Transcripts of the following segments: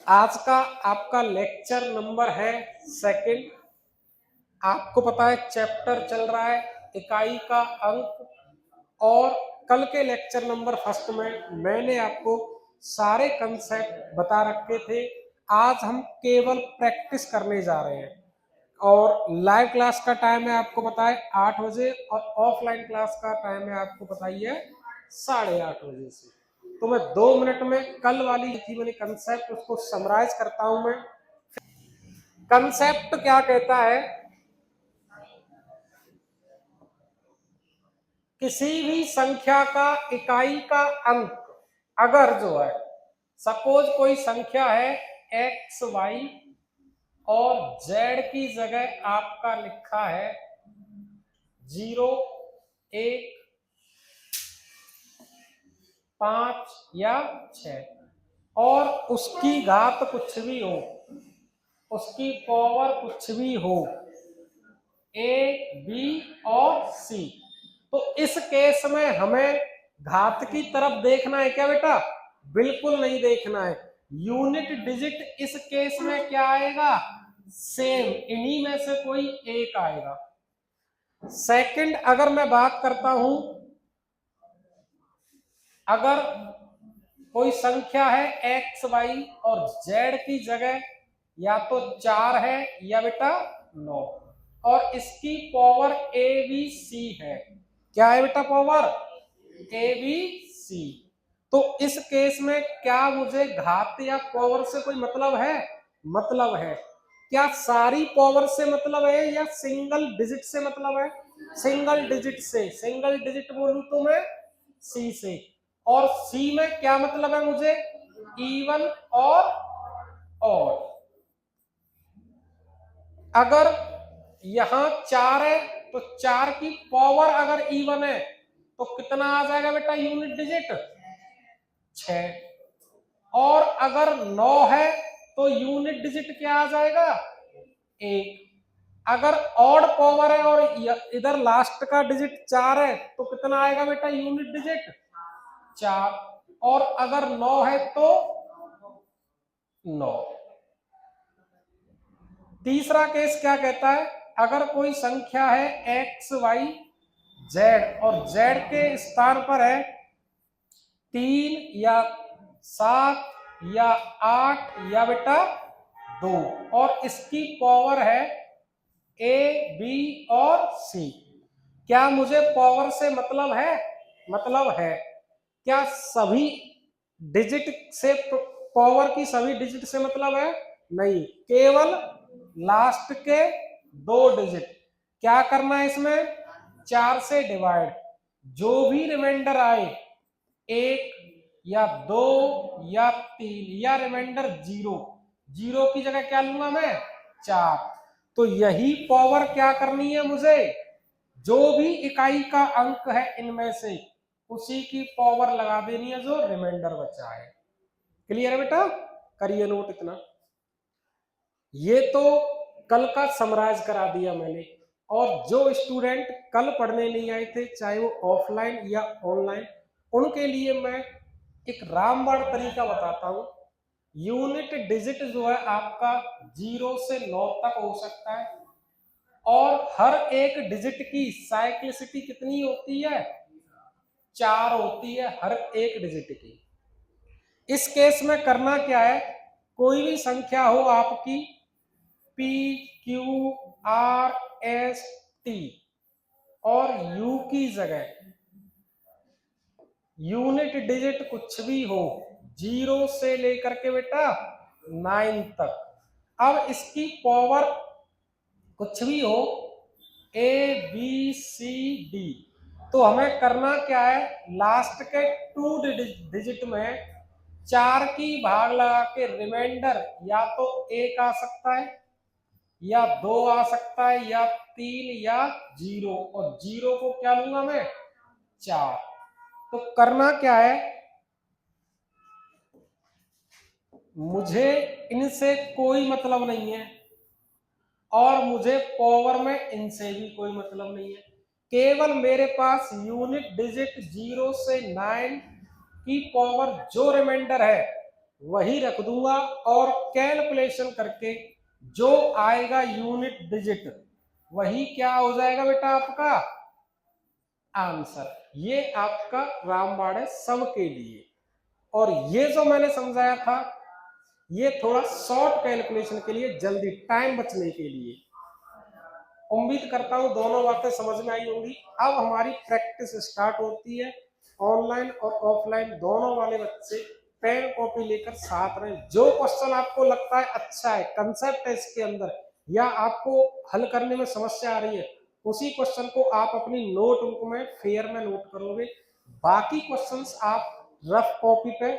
आज का आपका लेक्चर नंबर है सेकंड। आपको पता है चैप्टर चल रहा है इकाई का अंक। और कल के लेक्चर नंबर फर्स्ट में मैंने आपको सारे कंसेप्ट बता रखे थे। आज हम केवल प्रैक्टिस करने जा रहे हैं। और लाइव क्लास का टाइम है आपको पता है 8 बजे और ऑफलाइन क्लास का टाइम है आपको पता ही है 8:30 बजे से। तो मैं 2 मिनट में कल वाली थी मैंने कंसेप्ट उसको समराइज करता हूं। मैं कंसेप्ट क्या कहता है, किसी भी संख्या का इकाई का अंक अगर जो है, सपोज कोई संख्या है एक्स वाई और जेड की जगह आपका लिखा है 0, 1, 5 या 6 और उसकी घात कुछ भी हो, उसकी पावर कुछ भी हो, ए बी और सी, तो इस केस में हमें घात की तरफ देखना है क्या बेटा? बिल्कुल नहीं देखना है। यूनिट डिजिट इस केस में क्या आएगा? सेम, इन्हीं में से कोई एक आएगा। सेकंड, अगर मैं बात करता हूं, अगर कोई संख्या है एक्स वाई और जेड की जगह या तो 4 है या बेटा 9 और इसकी पावर ए बी सी है। क्या है बेटा? Power A B C. तो इस केस में क्या मुझे घात या पावर से कोई मतलब है? मतलब है। क्या सारी पावर से मतलब है या सिंगल डिजिट से मतलब है? सिंगल डिजिट से। सिंगल डिजिट बोलूं तो मैं सी से। और सी में क्या मतलब है मुझे? इवन और ऑड। अगर यहां 4 है तो 4 की पावर अगर इवन है तो कितना आ जाएगा बेटा यूनिट डिजिट? 6। और अगर 9 है तो यूनिट डिजिट क्या आ जाएगा? 1। अगर ऑड पावर है और इधर लास्ट का डिजिट 4 है तो कितना आएगा बेटा यूनिट डिजिट? 4। और अगर 9 है तो 9। तीसरा केस क्या कहता है? अगर कोई संख्या है एक्स वाई जेड और जेड के स्थान पर है 3 या 7 या 8 या बेटा 2 और इसकी पावर है ए बी और सी। क्या मुझे पावर से मतलब है? मतलब है। क्या सभी डिजिट से, पावर की सभी डिजिट से मतलब है? नहीं, केवल लास्ट के 2 डिजिट। क्या करना है इसमें? 4 से डिवाइड, जो भी रिमाइंडर आए 1 या 2 या 3 या रिमाइंडर 0, 0 की जगह क्या लूंगा मैं? 4। तो यही पावर क्या करनी है मुझे? जो भी इकाई का अंक है इनमें से उसी की पावर लगा देनी है जो रिमाइंडर बचा है। क्लियर है बेटा? करिए नोट इतना। ये तो कल का समराइज करा दिया मैंने। और जो स्टूडेंट कल पढ़ने नहीं आए थे, चाहे वो ऑफलाइन या ऑनलाइन, उनके लिए मैं एक रामबाण तरीका बताता हूं। यूनिट डिजिट जो है आपका 0 से 9 तक हो सकता है और हर एक डिजिट की साइक्लिसिटी कितनी होती है? 4 होती है हर एक डिजिट की। इस केस में करना क्या है? कोई भी संख्या हो आपकी P Q R S T और यू की जगह यूनिट डिजिट कुछ भी हो 0 से लेकर के बेटा 9 तक। अब इसकी पावर कुछ भी हो ए बी सी डी, तो हमें करना क्या है? लास्ट के 2 डिजिट में 4 की भाग लगा के रिमाइंडर या तो 1 आ सकता है या 2 आ सकता है या 3 या 0, और 0 को क्या लूंगा मैं? 4। तो करना क्या है? मुझे इनसे कोई मतलब नहीं है और मुझे पावर में इनसे भी कोई मतलब नहीं है। केवल मेरे पास यूनिट डिजिट 0 से 9 की पावर जो रिमाइंडर है वही रख दूंगा और कैलकुलेशन करके जो आएगा यूनिट डिजिट वही क्या हो जाएगा बेटा आपका आंसर। ये आपका रामबाण है सबके लिए। और ये जो मैंने समझाया था ये थोड़ा शॉर्ट कैलकुलेशन के लिए, जल्दी टाइम बचने के लिए। उम्मीद करता हूं दोनों बातें समझ में आई होंगी। अब हमारी प्रैक्टिस स्टार्ट होती है। ऑनलाइन और ऑफलाइन दोनों वाले बच्चे पेन कॉपी लेकर साथ रहे। जो क्वेश्चन आपको लगता है अच्छा है, कंसेप्ट है इसके अंदर, या आपको हल करने में समस्या आ रही है, उसी क्वेश्चन को आप अपनी नोटबुक में फेयर में नोट करोगे। बाकी क्वेश्चंस आप रफ कॉपी पे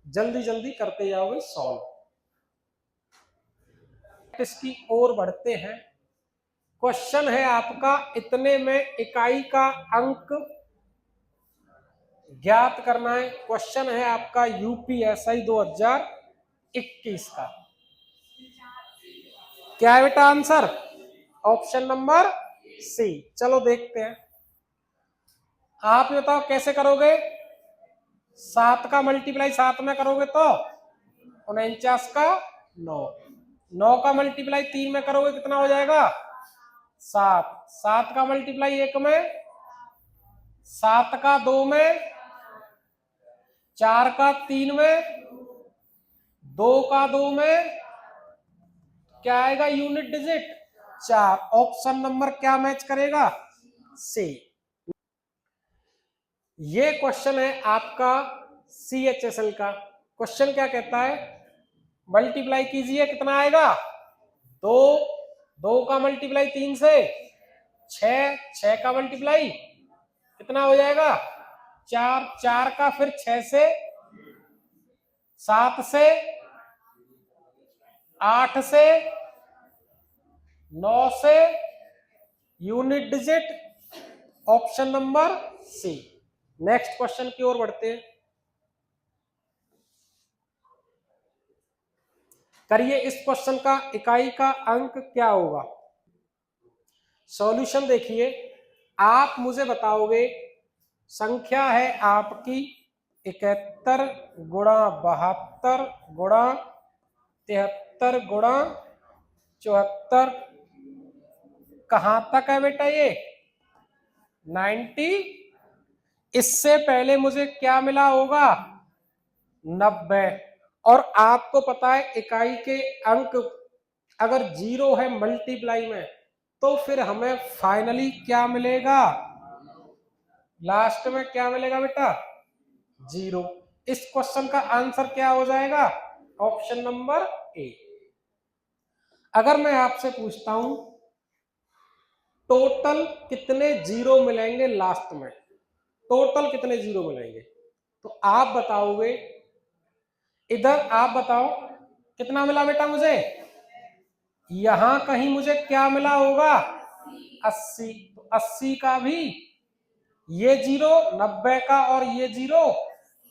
जल्दी जल्दी करते जाओगे सॉल्व। इसकी ओर बढ़ते हैं। क्वेश्चन है आपका, इतने में इकाई का अंक ज्ञात करना है। क्वेश्चन है आपका यूपीएसआई 2021 का। क्या है बेटा आंसर? ऑप्शन नंबर सी। चलो देखते हैं। आप बताओ कैसे करोगे? 7 का मल्टीप्लाई 7 में करोगे तो 49 का 9, 9 का मल्टीप्लाई 3 में करोगे कितना हो जाएगा? 7, 7 का मल्टीप्लाई 1 में, 7 का 2 में, 4 का 3 में, 2 का 2 में, क्या आएगा यूनिट डिजिट? 4। ऑप्शन नंबर क्या मैच करेगा? सी। ये क्वेश्चन है आपका CHSL का। क्वेश्चन क्या कहता है? मल्टीप्लाई कीजिए, कितना आएगा? 2, 2 का मल्टीप्लाई 3 से 6, 6 का मल्टीप्लाई कितना हो जाएगा? 4, 4 का फिर 6 से, 7 से, 8 से, 9 से, unit digit option number C. Next question की ओर बढ़ते हैं। करिए इस क्वेश्चन का इकाई का अंक क्या होगा? सॉल्यूशन देखिए, आप मुझे बताओगे संख्या है आपकी 71 गुणा 72 गुणा 73 गुणा 74। कहां तक है बेटा ये? 90। इससे पहले मुझे क्या मिला होगा? 90। और आपको पता है इकाई के अंक अगर 0 है मल्टीप्लाई में तो फिर हमें फाइनली क्या मिलेगा? लास्ट में क्या मिलेगा बेटा? 0। इस क्वेश्चन का आंसर क्या हो जाएगा? Option number A. अगर मैं आपसे पूछता हूं टोटल कितने जीरो मिलेंगे लास्ट में, टोटल कितने जीरो मिलेंगे, तो आप बताओगे। इधर आप बताओ कितना मिला बेटा मुझे? यहां कहीं मुझे क्या मिला होगा? 80। तो 80 का भी ये 0, 90 का और ये 0,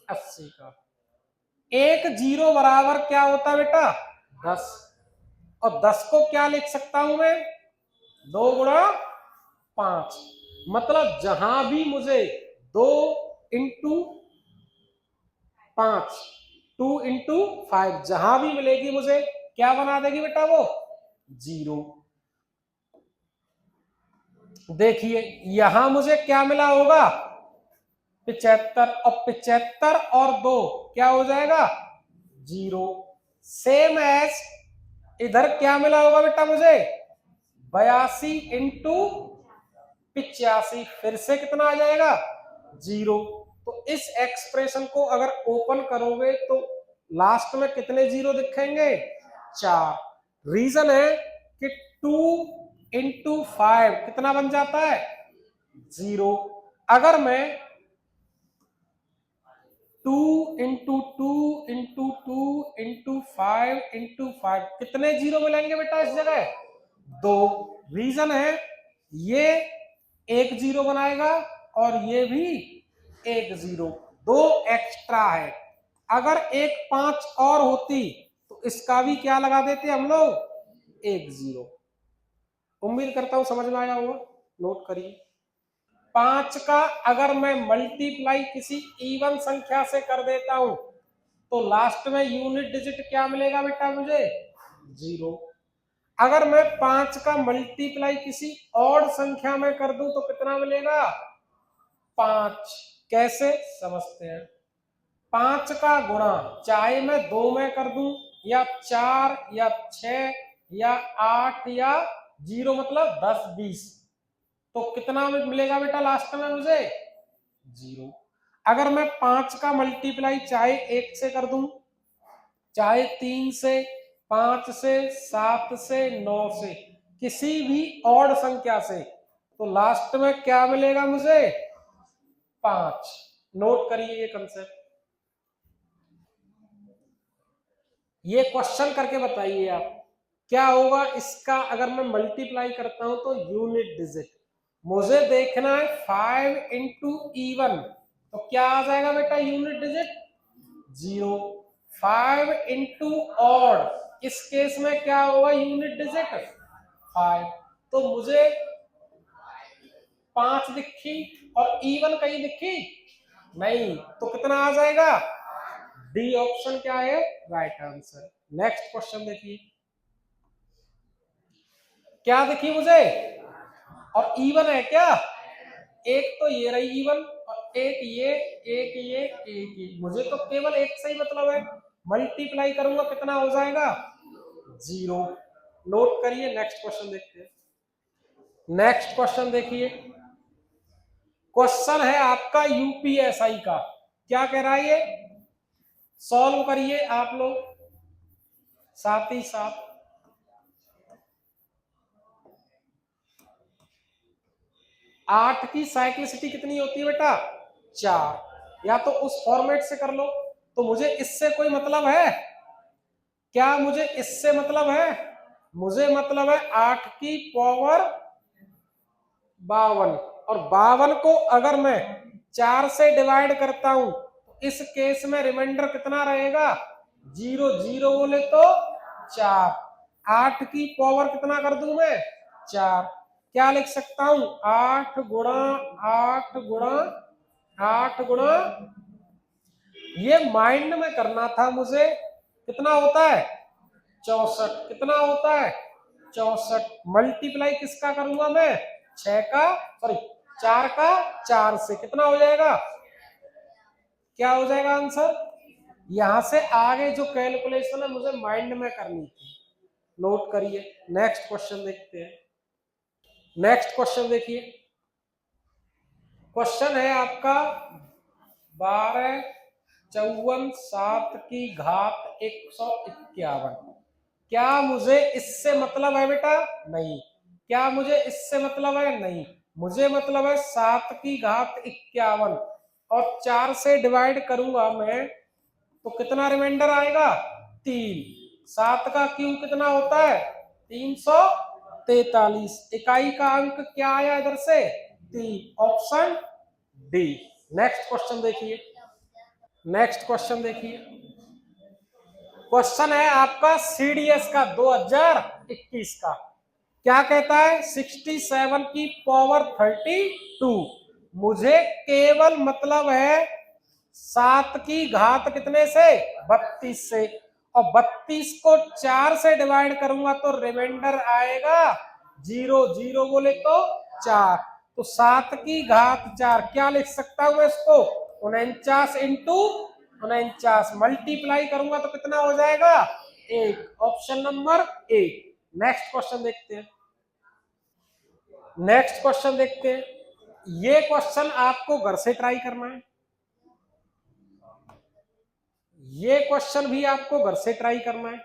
80 का। एक 0 बराबर क्या होता है बेटा? 10। और 10 को क्या लिख सकता हूं मैं? 2 गुणा 5। मतलब जहां भी मुझे 2 इंटू 5, 2 इंटू 5 जहां भी मिलेगी मुझे क्या बना देगी बेटा? वो 0। देखिए यहां मुझे क्या मिला होगा? 75। और 75 और 2 क्या हो जाएगा? 0। सेम एज इधर क्या मिला होगा बेटा मुझे? 82 इंटू 85। फिर से कितना आ जाएगा? 0। तो इस एक्सप्रेशन को अगर ओपन करोगे तो लास्ट में कितने जीरो दिखेंगे? 4। रीजन है कि 2 इंटू 5 कितना बन जाता है? 0। अगर मैं 2 इंटू 2 इंटू 2 इंटू 5 इंटू 5 कितने जीरो मिलेंगे बेटा इस जगह? 2। रीजन है ये एक जीरो बनाएगा और ये भी एक जीरो, 2 एक्स्ट्रा है। अगर एक 5 और होती तो इसका भी क्या लगा देते हम लोग? 1 0। उम्मीद करता हूं समझ में आया होगा। नोट करिए। 5 का अगर मैं मल्टीप्लाई किसी इवन संख्या से कर देता हूं तो लास्ट में यूनिट डिजिट क्या मिलेगा बेटा मुझे? 0। अगर मैं 5 का मल्टीप्लाई किसी और संख्या में कर दूं तो कितना मिलेगा? 5। कैसे समझते हैं। 5 का गुणा चाहे मैं 2 में कर दूं या 4 या 6 या 8 या 0 मतलब 10 20, तो कितना मिलेगा बेटा लास्ट में मुझे? 0। अगर मैं 5 का मल्टीप्लाई चाहे 1 से कर दूं, चाहे 3 से, 5 से, 7 से, 9 से, किसी भी ऑड संख्या से, तो लास्ट में क्या मिलेगा मुझे? 5। नोट करिए ये कंसेप्ट। ये क्वेश्चन करके बताइए आप क्या होगा इसका अगर मैं मल्टीप्लाई करता हूं तो यूनिट डिजिट। मुझे देखना है 5 इंटू E1, तो क्या आ जाएगा बेटा यूनिट डिजिट? 0। 5 इंटू ऑड, इस केस में क्या होगा यूनिट डिजिट? 5। तो मुझे 5 दिखी और E1 कहीं दिखी नहीं, तो कितना आ जाएगा? डी ऑप्शन क्या है राइट आंसर। नेक्स्ट क्वेश्चन देखिए, क्या दिखी मुझे? और E1 है क्या? एक तो ये रही E1 और एक ये, एक ये, एक ये, मुझे तो केवल एक से ही मतलब है। मल्टीप्लाई करूंगा कितना हो जाएगा? 0। नोट करिए, नेक्स्ट क्वेश्चन देखते हैं। नेक्स्ट क्वेश्चन देखिए, क्वेश्चन है आपका यूपीएसआई का। क्या कह रहा है ये? सॉल्व करिए आप लोग साथ ही साथ। 8 की साइक्लिसिटी कितनी होती है बेटा? 4। या तो उस फॉर्मेट से कर लो, तो मुझे इससे कोई मतलब है क्या? मुझे इससे मतलब है? मुझे मतलब है 8 की पावर 52, और 52 को अगर मैं 4 से डिवाइड करता हूं तो इस केस में रिमाइंडर कितना रहेगा? 0। 0 बोले तो 4। 8 की पावर कितना कर दूं मैं? 4। क्या लिख सकता हूं? 8 गुणा 8 गुणा 8 गुणा, ये माइंड में करना था मुझे। कितना होता है? 64। कितना होता है? 64। मल्टीप्लाई किसका करूंगा मैं? 6 का, सॉरी 4 का 4 से, कितना हो जाएगा? क्या हो जाएगा आंसर? यहां से आगे जो कैलकुलेशन है मुझे माइंड में करनी थी। नोट करिए, नेक्स्ट क्वेश्चन देखते हैं। नेक्स्ट क्वेश्चन देखिए, क्वेश्चन है आपका 12 54 7 की घात 151। क्या मुझे इससे मतलब है बेटा? नहीं। क्या मुझे इससे मतलब है? नहीं। मुझे मतलब है 7 की घात 51, और 4 से डिवाइड करूंगा मैं तो कितना रिमाइंडर आएगा? 3। 7 का क्यूब कितना होता है? 343। इकाई का अंक क्या आया इधर से? 3। Option D. नेक्स्ट क्वेश्चन देखिए, नेक्स्ट क्वेश्चन देखिए, क्वेश्चन है आपका सीडीएस का 2021 का। क्या कहता है? 67 की पावर 32। मुझे केवल मतलब है 7 की घात कितने से? 32 से, और 32 को 4 से डिवाइड करूंगा तो रिमाइंडर आएगा 0। 0 बोले तो 4, तो 7 की घात 4, क्या लिख सकता हूं मैं इसको? 49 इंटू 49। मल्टीप्लाई करूंगा तो कितना हो जाएगा? 1। Option number A. Next question देखते हैं। नेक्स्ट क्वेश्चन देखते हैं। ये क्वेश्चन आपको घर से ट्राई करना है। ये क्वेश्चन भी आपको घर से ट्राई करना है।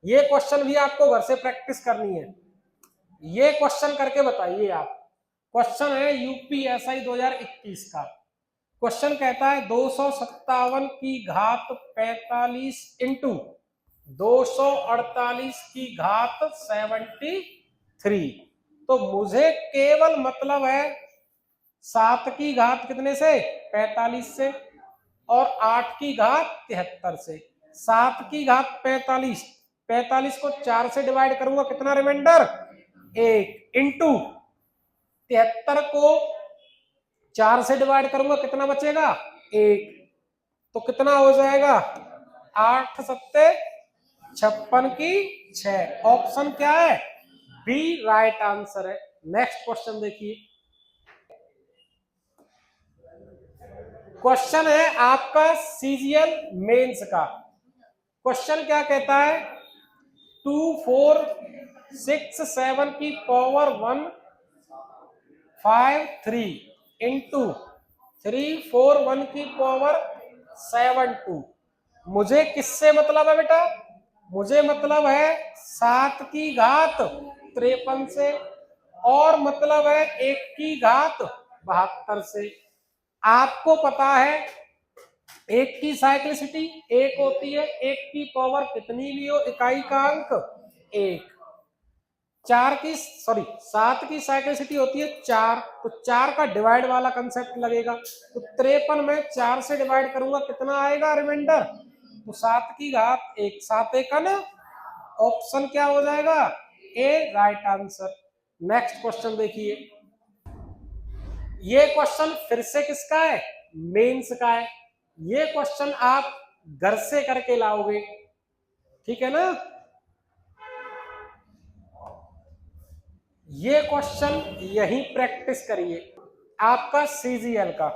ये क्वेश्चन भी आपको घर से प्रैक्टिस करनी है। ये क्वेश्चन करके बताइए आप। क्वेश्चन है यूपीएसआई 2021 का। क्वेश्चन कहता है 257 की घात 45 इंटू 248 की घात 73। तो मुझे केवल मतलब है 7 की घात कितने से? 45 से, और 8 की घात 73 से। 7 की घात 45, 45 को 4 से डिवाइड करूंगा कितना रिमाइंडर? 1। इंटू 73 को 4 से डिवाइड करूंगा कितना बचेगा? 1। तो कितना हो जाएगा, 8 सत्ते 56 की 6। ऑप्शन क्या है, बी राइट आंसर है। नेक्स्ट क्वेश्चन देखिए, क्वेश्चन है आपका सीजीएल मेंस का। क्वेश्चन क्या कहता है, 2 4 6 7 की पावर 1 5 3 इंटू 3 4 1 की पावर 7 2। मुझे किससे मतलब है बेटा, मुझे मतलब है 7 की घात 53 से, और मतलब है 1 की घात 72 से। आपको पता है एक की साइक्लिसिटी एक होती है, एक की पावर कितनी भी हो इकाई का अंक एक। 7 की साइक्लिसिटी होती है 4, तो 4 का डिवाइड वाला कंसेप्ट लगेगा। तो 53 में 4 से डिवाइड करूंगा, कितना आएगा रिमाइंडर, तो 7 की घात 1, 7 1 ना। ऑप्शन क्या हो जाएगा, ए राइट आंसर। नेक्स्ट क्वेश्चन देखिए, ये क्वेश्चन फिर से किसका है, मेंस का है। ये क्वेश्चन आप घर से करके लाओगे, ठीक है ना। ये क्वेश्चन यही प्रैक्टिस करिए, आपका सीजीएल का।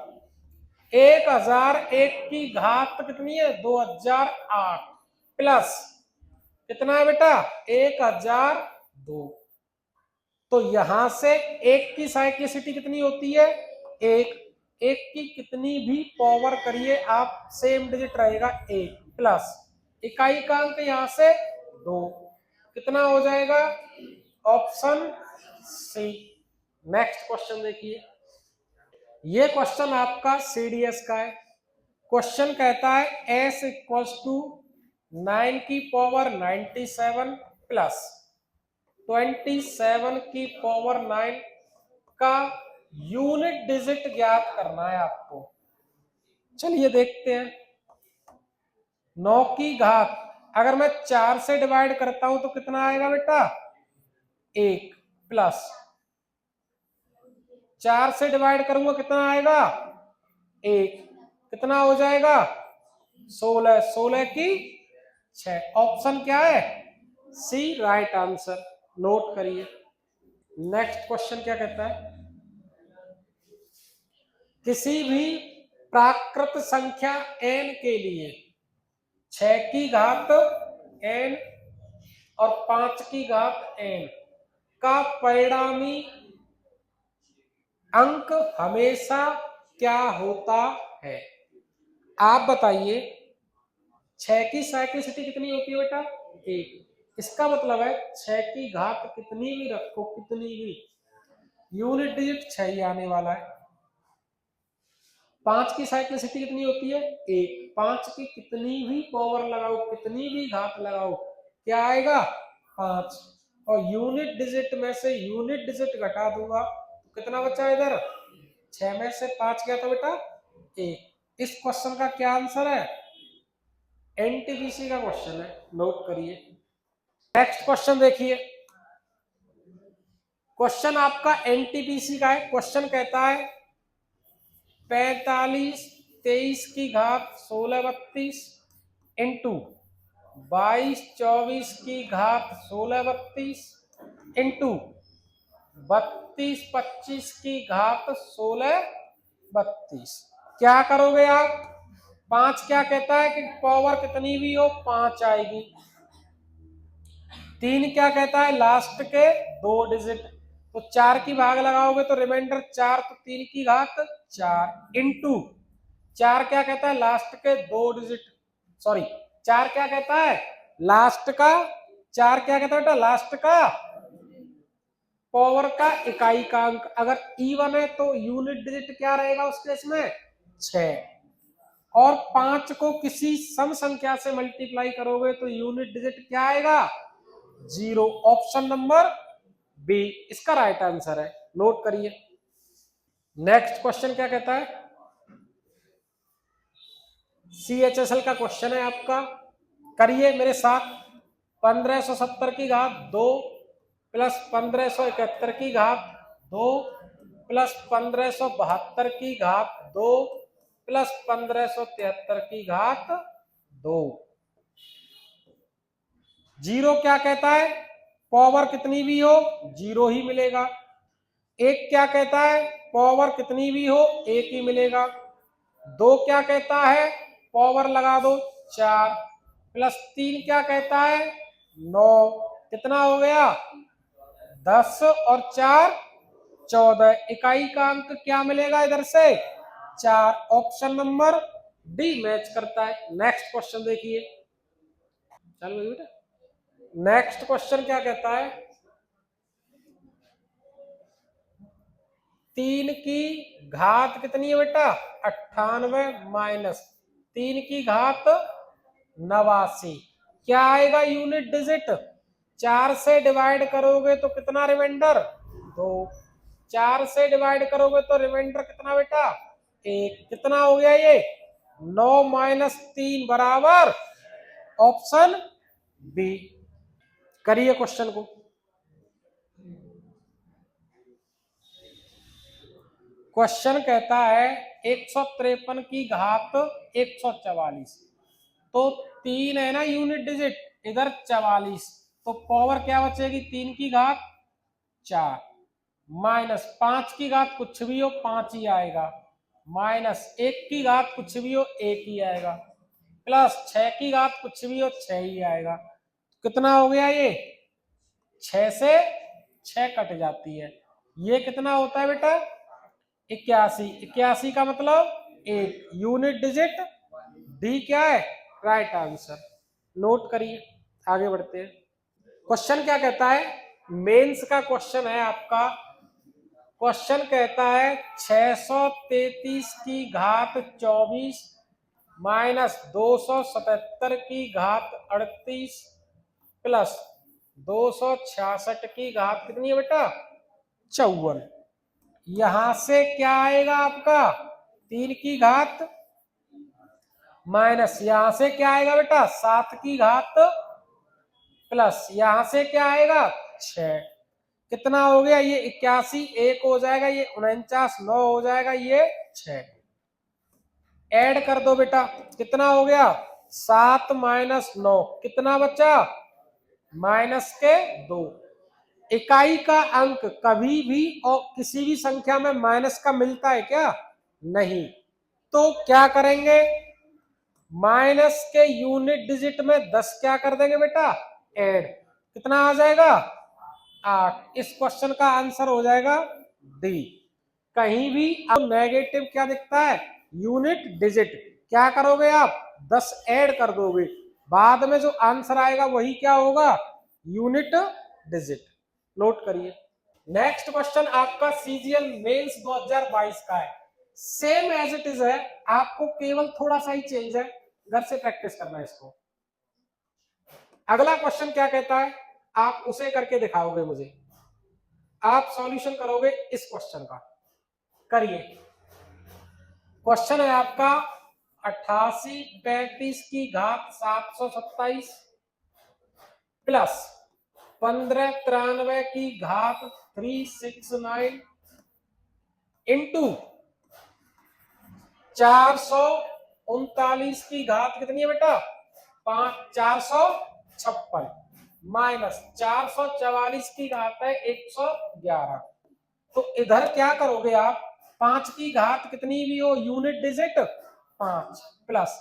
1001 की घात कितनी है, 2008 प्लस कितना है बेटा, 1002। तो यहां से एक की साइक्लिसिटी कितनी होती है, एक। एक की कितनी भी पावर करिए आप, सेम डिजिट रहेगा एक, प्लस इकाई का अंक यहां से 2, कितना हो जाएगा, ऑप्शन सी। नेक्स्ट क्वेश्चन देखिए, ये क्वेश्चन आपका सीडीएस का है। क्वेश्चन कहता है एस इक्वल्स टू 9 की पावर 97 प्लस 27 की पावर 9 का यूनिट डिजिट ज्ञात करना है आपको। चलिए देखते हैं। 9 की घात अगर मैं 4 से डिवाइड करता हूं तो कितना आएगा बेटा, 1 प्लस 4 से डिवाइड करूंगा कितना आएगा, 1, कितना हो जाएगा, 16, 16 की 6। ऑप्शन क्या है, सी राइट आंसर। नोट करिए। नेक्स्ट क्वेश्चन क्या कहता है, किसी भी प्राकृत संख्या n के लिए 6 की घात n और 5 की घात n का परिणामी अंक हमेशा क्या होता है। आप बताइए, 6 की साइक्लिसिटी कितनी होती है बेटा, 1। इसका मतलब है 6 की घात कितनी भी रखो, कितनी भी, यूनिट डिजिट 6 ही आने वाला है। 5 की साइक्लिसिटी कितनी होती है, 1। 5 की कितनी भी पावर लगाओ, कितनी भी घात लगाओ, क्या आएगा, 5। और यूनिट डिजिट में से यूनिट डिजिट घटा दूंगा तो कितना बचा इधर, 6 में से 5 गया तो बेटा 1। इस क्वेश्चन का क्या आंसर है, एनटीपीसी का क्वेश्चन है, नोट करिए। नेक्स्ट क्वेश्चन देखिए, क्वेश्चन आपका एनटीपीसी का है। क्वेश्चन कहता है 45 23 की घात 16 32 इंटू 22 24 की घात 16 32 इंटू 32 25 की घात 16 32। क्या करोगे आप, 5 क्या कहता है कि पावर कितनी भी हो 5 आएगी। 3 क्या कहता है लास्ट के 2 डिजिट, तो 4 की भाग लगाओगे तो रिमाइंडर 4, तो 3 की घात 4 इंटू 4 क्या कहता है लास्ट के 2 डिजिट, सॉरी 4 क्या कहता है लास्ट का, 4 क्या कहता है बेटा लास्ट का पावर का इकाई का अंक। अगर इवन है तो यूनिट डिजिट क्या रहेगा उस केस में 6, और 5 को किसी सम संख्या से मल्टीप्लाई करोगे तो यूनिट डिजिट क्या आएगा 0। ऑप्शन नंबर बी इसका राइट आंसर है, नोट करिए। नेक्स्ट क्वेश्चन क्या कहता है, सीएचएसएल का क्वेश्चन है आपका, करिए मेरे साथ। 1570 की घात 2 प्लस 1571 की घात 2 प्लस 1572 की घात 2 प्लस 1573 की घात 2। जीरो क्या कहता है, पावर कितनी भी हो जीरो ही मिलेगा। एक क्या कहता है, पावर कितनी भी हो एक ही मिलेगा। दो क्या कहता है, पावर लगा दो 4, प्लस 3 क्या कहता है 9, कितना हो गया 10 और 4 14। इकाई का अंक क्या मिलेगा इधर से 4। ऑप्शन नंबर डी मैच करता है। नेक्स्ट क्वेश्चन देखिए, चलो बेटा नेक्स्ट क्वेश्चन क्या कहता है, 3 की घात कितनी है बेटा 98 माइनस 3 की घात 89, क्या आएगा यूनिट डिजिट, 4 से डिवाइड करोगे तो कितना रिमाइंडर 2, 4 से डिवाइड करोगे तो रिमाइंडर कितना बेटा 1, कितना हो गया ये 9 माइनस 3 बराबर ऑप्शन बी। करिए क्वेश्चन को। क्वेश्चन कहता है 153 की घात 144, तो 3 है ना यूनिट डिजिट, इधर 44, तो पावर क्या बचेगी 3 की घात 4, माइनस 5 की घात कुछ भी हो 5 ही आएगा, माइनस 1 की घात कुछ भी हो 1 ही आएगा, प्लस 6 की घात कुछ भी हो 6 ही आएगा। कितना हो गया ये 6 से 6 कट जाती है, ये कितना होता है बेटा 81। 81 का मतलब एक यूनिट डिजिट, डी क्या है राइट आंसर। नोट करिए, आगे बढ़ते हैं। क्वेश्चन क्या कहता है, मेंस का क्वेश्चन है आपका। क्वेश्चन कहता है 633 की घात 24 माइनस 277 की घात 38 प्लस 266 की घात कितनी है बेटा 54। यहां से क्या आएगा आपका 3 की घात माइनस यहां से क्या आएगा बेटा 7 की घात प्लस यहां से क्या आएगा 6, कितना हो गया ये 81, एक हो जाएगा ये 49, 9 हो जाएगा ये 6। ऐड कर दो बेटा, कितना हो गया 7 माइनस 9, कितना बचा माइनस के 2। इकाई का अंक कभी भी और किसी भी संख्या में माइनस का मिलता है क्या, नहीं, तो क्या करेंगे माइनस के यूनिट डिजिट में 10 क्या कर देंगे बेटा ऐड, कितना आ जाएगा 8। इस क्वेश्चन का आंसर हो जाएगा डी। कहीं भी अब नेगेटिव क्या दिखता है यूनिट डिजिट, क्या करोगे आप 10 ऐड कर दोगे, बाद में जो आंसर आएगा वही क्या होगा यूनिट डिजिट। नोट करिए। नेक्स्ट क्वेश्चन आपका सीजीएल मेंस 2022 का है, सेम एज इट इज है, आपको केवल थोड़ा सा ही चेंज है, घर से प्रैक्टिस करना है इसको। अगला क्वेश्चन क्या कहता है आप उसे करके दिखाओगे मुझे, आप सॉल्यूशन करोगे इस क्वेश्चन का। करिए, क्वेश्चन है आपका 8835 की घात 727 प्लस 1593 की घात 369 इंटू 439 की घात कितनी है बेटा 456 माइनस 444 की घात है 111। तो इधर क्या करोगे आप 5 की घात कितनी भी हो यूनिट डिजिट 5 प्लस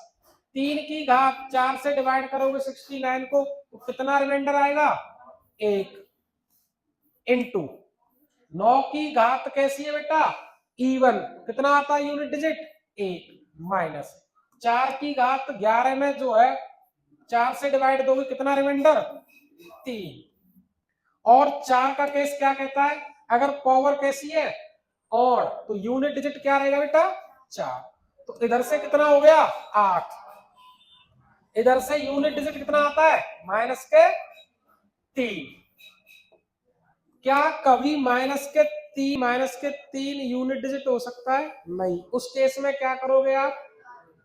3 की घात 4 से डिवाइड करोगे 69 को, तो कितना रिमाइंडर आएगा 1 इंटू 9 की घात कैसी है बेटा इवन, कितना आता है यूनिट डिजिट 1 माइनस 4 की घात 11 में जो है 4 से डिवाइड दोगे कितना रिमाइंडर 3। और 4 का केस क्या कहता है अगर पावर कैसी है और, तो यूनिट डिजिट क्या रहेगा बेटा 4, तो इधर से कितना हो गया 8, इधर से यूनिट डिजिट कितना आता है माइनस के 3। क्या कभी माइनस के 3 यूनिट डिजिट हो सकता है, नहीं, उस केस में क्या करोगे आप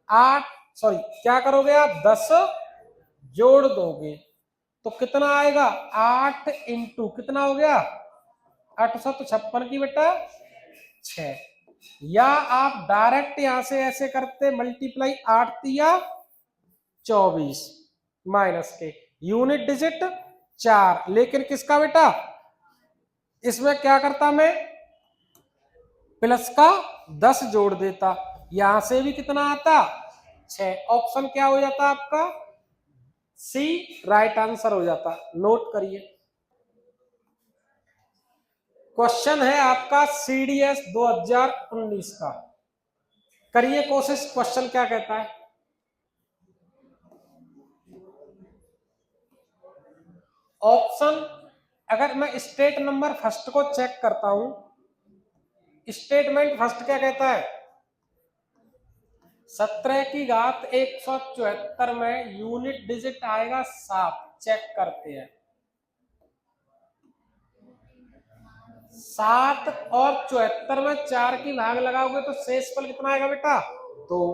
8 सॉरी क्या करोगे आप 10 जोड़ दोगे, तो कितना आएगा 8 इंटू कितना हो गया 856 की बेटा 6। या आप डायरेक्ट यहां से ऐसे करते मल्टीप्लाई 8 तिया 24 माइनस के यूनिट डिजिट 4, लेकिन किसका बेटा, इसमें क्या करता मैं, प्लस का 10 जोड़ देता, यहां से भी कितना आता 6। ऑप्शन क्या हो जाता आपका, सी राइट आंसर हो जाता। नोट करिए, क्वेश्चन है आपका सीडीएस 2019 का, करिए कोशिश, क्वेश्चन क्या कहता है। ऑप्शन, अगर मैं स्टेट नंबर फर्स्ट को चेक करता हूं, स्टेटमेंट फर्स्ट क्या कहता है, 17 की घात 174 में यूनिट डिजिट आएगा 7, चेक करते हैं। 7 और 74 में 4 की भाग लगाओगे तो शेषफल कितना आएगा बेटा, 2,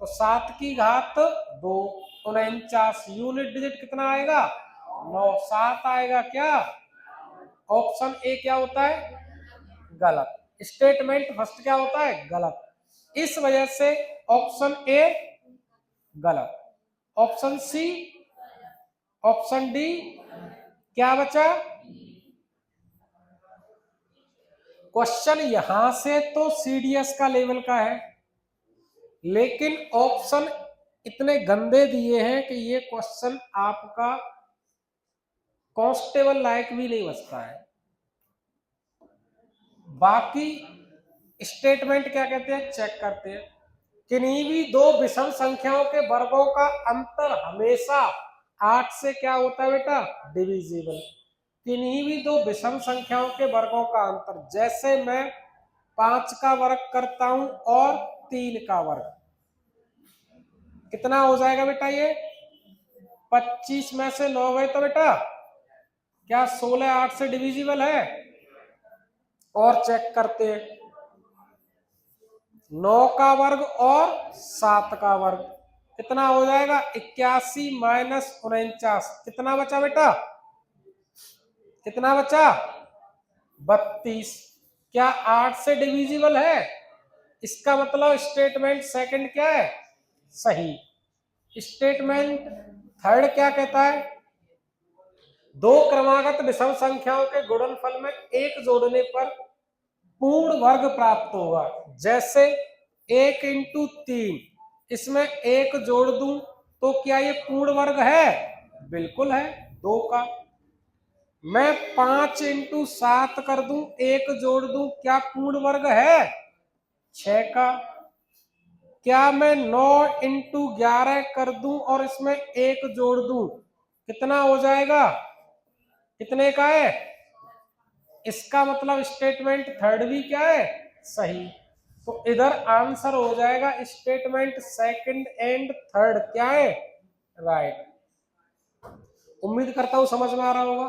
तो 7 की घात 2 49, यूनिट डिजिट कितना आएगा 9, 7 आएगा क्या, ऑप्शन ए क्या होता है, गलत। स्टेटमेंट फर्स्ट क्या होता है, गलत, इस वजह से ऑप्शन ए गलत। ऑप्शन सी, ऑप्शन डी क्या बचा, क्वेश्चन यहां से तो सीडीएस का लेवल का है, लेकिन ऑप्शन इतने गंदे दिए हैं कि ये क्वेश्चन आपका कांस्टेबल लायक भी नहीं बचता है। बाकी स्टेटमेंट क्या कहते हैं, चेक करते हैं। किन्हीं भी दो विषम संख्याओं के वर्गों का अंतर हमेशा 8 से क्या होता है बेटा, डिविजिबल। किन्हीं भी दो विषम संख्याओं के वर्गों का अंतर, जैसे मैं 5 का वर्ग करता हूं और 3 का वर्ग, कितना हो जाएगा बेटा, ये 25 में से 9 गए तो बेटा क्या 16 8 से डिविजिबल है। और चेक करते हैं, 9 का वर्ग और 7 का वर्ग कितना हो जाएगा, 81 माइनस 49, कितना बचा बेटा, कितना बचा 32, क्या 8 से डिविजिबल है, इसका मतलब स्टेटमेंट सेकंड क्या है, सही। स्टेटमेंट थर्ड क्या कहता है, दो क्रमागत विषम संख्याओं के गुणनफल में एक जोड़ने पर पूर्ण वर्ग प्राप्त होगा। जैसे 1 इंटू 3, इसमें एक जोड़ दूं तो क्या ये पूर्ण वर्ग है, बिल्कुल है 2 का। मैं 5 इंटू 7 कर दूं, एक जोड़ दूं, क्या पूर्ण वर्ग है 6 का। क्या मैं 9 इंटू 11 कर दूं और इसमें एक जोड़ दूं, कितना हो जाएगा, कितने का है, इसका मतलब स्टेटमेंट थर्ड भी क्या है, सही। तो इधर आंसर हो जाएगा स्टेटमेंट सेकंड एंड थर्ड क्या है, राइट। उम्मीद करता हूं समझ में आ रहा होगा।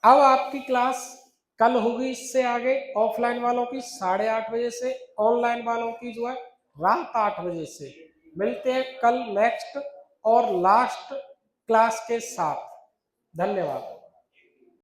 अब आपकी क्लास कल होगी इससे आगे, ऑफलाइन वालों की 8:30 बजे से, ऑनलाइन वालों की जो है रात 8 बजे से। मिलते हैं कल नेक्स्ट और लास्ट क्लास के साथ। धन्यवाद।